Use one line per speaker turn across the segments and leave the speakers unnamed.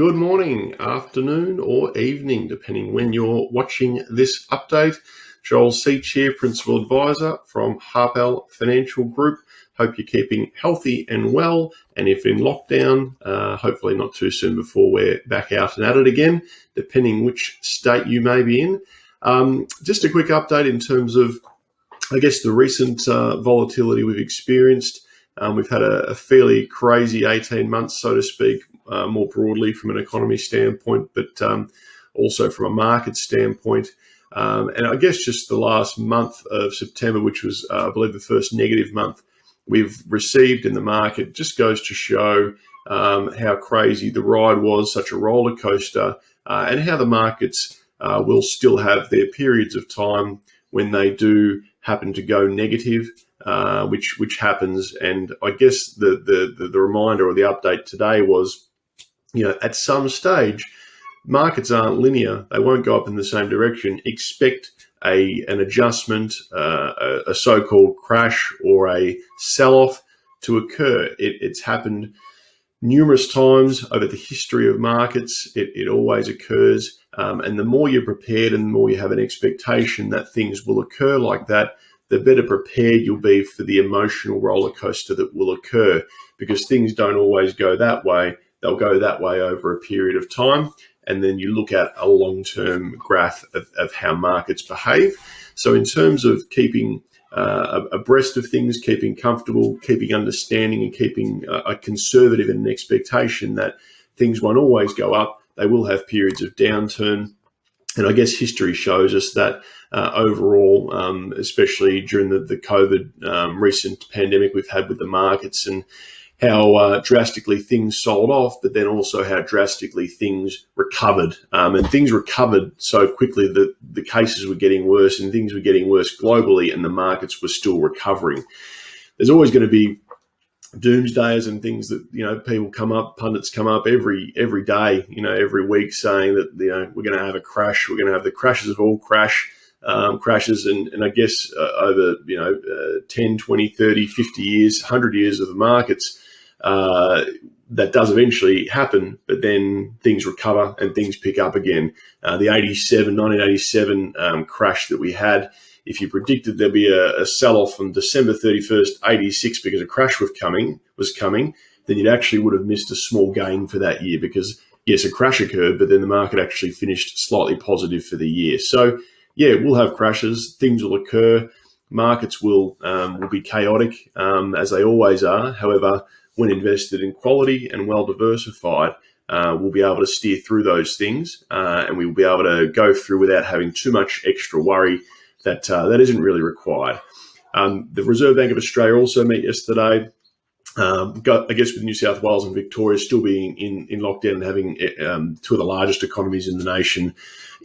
Good morning, afternoon, or evening, depending when you're watching this update. Joel Seach here, Principal Advisor from Harpal Financial Group. Hope you're keeping healthy and well, and if in lockdown, hopefully not too soon before we're back out and at it again, depending which state you may be in. Just a quick update in terms of, I guess, the recent volatility we've experienced. We've had a fairly crazy 18 months, so to speak, more broadly from an economy standpoint, but also from a market standpoint. And I guess just the last month of September, which was, I believe, the first negative month we've received in the market, just goes to show how crazy the ride was, such a roller coaster, and how the markets will still have their periods of time when they do happen to go negative, which happens. And I guess the reminder or the update today was, at some stage, markets aren't linear. They won't go up in the same direction. Expect an adjustment, a so-called crash or a sell-off to occur. It's happened numerous times over the history of markets. It always occurs. And the more you're prepared and the more you have an expectation that things will occur like that, the better prepared you'll be for the emotional roller coaster that will occur, because things don't always go that way. They'll go that way over a period of time. And then you look at a long-term graph of how markets behave. So in terms of keeping abreast of things, keeping comfortable, keeping understanding, and keeping a conservative and an expectation that things won't always go up, they will have periods of downturn. And I guess history shows us that overall, especially during the COVID recent pandemic we've had with the markets, and how drastically things sold off, but then also how drastically things recovered. And things recovered so quickly that the cases were getting worse and things were getting worse globally, and the markets were still recovering. There's always going to be doomsdayers and things that, people come up, pundits come up every day, every week, saying that, we're going to have a crash. We're going to have the crashes of all crashes. And I guess over, 10, 20, 30, 50 years, 100 years of the markets, that does eventually happen, but then things recover and things pick up again. The 1987 crash that we had, if you predicted there'd be a sell-off on December 31st, 86 because a crash was coming, then you'd actually would have missed a small gain for that year, because, yes, a crash occurred, but then the market actually finished slightly positive for the year. So, yeah, we'll have crashes. Things will occur. Markets will be chaotic, as they always are. However, when invested in quality and well diversified, we'll be able to steer through those things, and we will be able to go through without having too much extra worry that isn't really required. The Reserve Bank of Australia also met yesterday. I guess with New South Wales and Victoria still being in lockdown and having two of the largest economies in the nation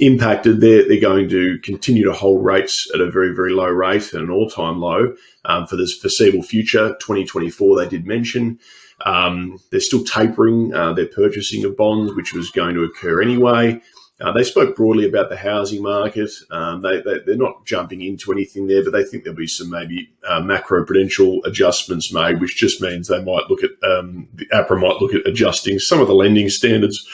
impacted, they're going to continue to hold rates at a very, very low rate, at an all-time low, for this foreseeable future. 2024, they did mention. They're still tapering their purchasing of bonds, which was going to occur anyway. They spoke broadly about the housing market. They're not jumping into anything there, but they think there'll be some maybe macro-prudential adjustments made, which just means they might look at, the APRA might look at adjusting some of the lending standards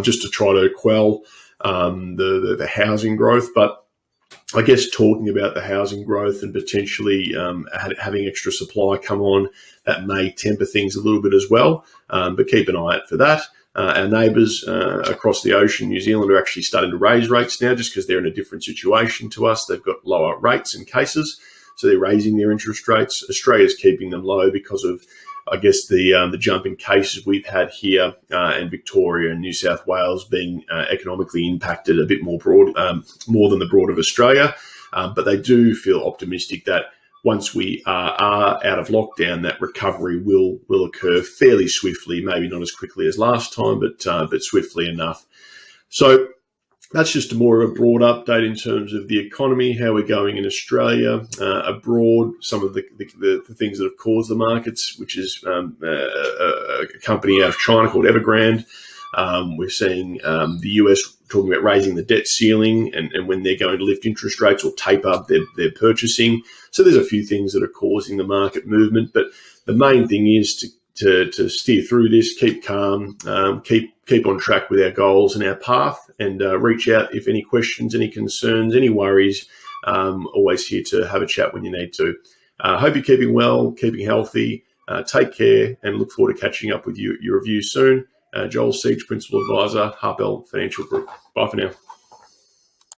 just to try to quell the housing growth. But I guess talking about the housing growth and potentially having extra supply come on, that may temper things a little bit as well. But keep an eye out for that. Our neighbours across the ocean, New Zealand, are actually starting to raise rates now, just because they're in a different situation to us. They've got lower rates and cases, so they're raising their interest rates. Australia's keeping them low because of, I guess, the jump in cases we've had here, and Victoria and New South Wales being economically impacted a bit more than the broad of Australia. But they do feel optimistic that once we are out of lockdown, that recovery will occur fairly swiftly, maybe not as quickly as last time, but swiftly enough. So that's just more of a broad update in terms of the economy, how we're going in Australia. Abroad, some of the things that have caused the markets, which is a company out of China called Evergrande. We're seeing the US talking about raising the debt ceiling and when they're going to lift interest rates or taper their purchasing. So there's a few things that are causing the market movement, but the main thing is to steer through this, keep calm, keep on track with our goals and our path, and reach out if any questions, any concerns, any worries. Always here to have a chat when you need to. Hope you're keeping well, keeping healthy. Take care, and look forward to catching up with your review soon. Joel Seach, Principal Advisor, Harpel Financial Group. Bye for now.